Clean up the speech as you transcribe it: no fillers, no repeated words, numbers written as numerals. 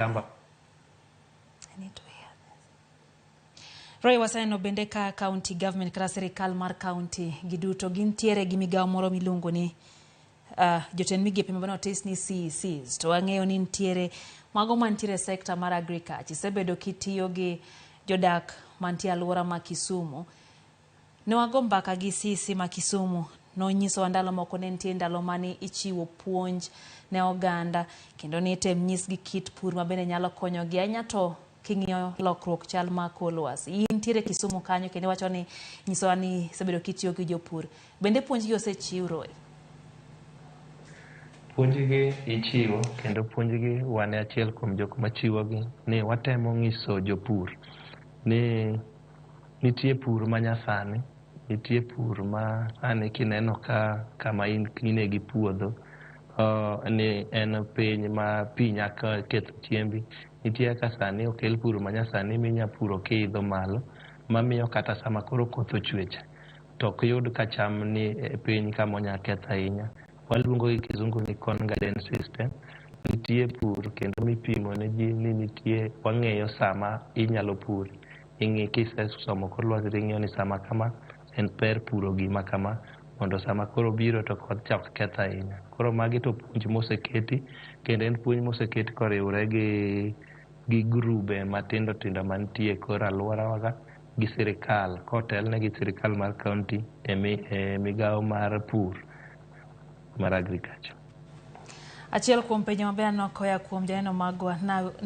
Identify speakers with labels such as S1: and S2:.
S1: shamba.
S2: I need to hear this. Roy waseno bende ka county government kata sirikal mar county giduto gintiere gi migawo moro miluongo ni jotend migepe mabano otis ni CECs to ang'eyo ni ntiere mago mantiere sekta mar agriculture isebedo kitiyo gi jodak mantie alwora ma Kisumu. Ne wago mbaka gi CEC ma Kisumu nonyiso ndalo moko ne nitie ndalo mane ichiwo puonj ne oganda kendo ne item nyisgi kit pur mabende nyalo konyogi ahinya to king'iyo lokruok chal ma kor lwasi. Intiere Kisumu kanyo kendo wacho ni nyisowa ni isebedo kitiyo gi jopur. Bende puonjgi osechiw Roy?
S1: Puonjgi ichiwo kendo puonjgi wane achiel kuom jok machiwogi ni watemo ng'iso jopur ni nitie pur manyasani, nitie pur ma sani kineno kama in gi puodho ni en piny ma pi nyaka ketho chiembi. Nitie ka sani okel pur manyasani minya puro kiidho malo mamiyo kata sama koro koth ochwecha to ok yud ka cham ni e piny kama onya ketho ahinya. Waluongo gi kizungu ni corn garden system. Nitie pur kendo mipimo ne ji ni nitie wang'eyo sama inyalo pur. Ing'i kisesomo kor lwasi ing'eyo ni sama kama en per puro gima kama mondo sama koro biro to koth cha ok ketho ahinya. Koro magi to puonj moseketi kendo en puonj moseketi koriwre gi grube matindo tindo mantie kor alworawa gi sirikal kotelne gi sirikal mar county e migawo mar pur mar agriculture.
S2: Achiel kuom penjo maber nokoya kuom janeno magwa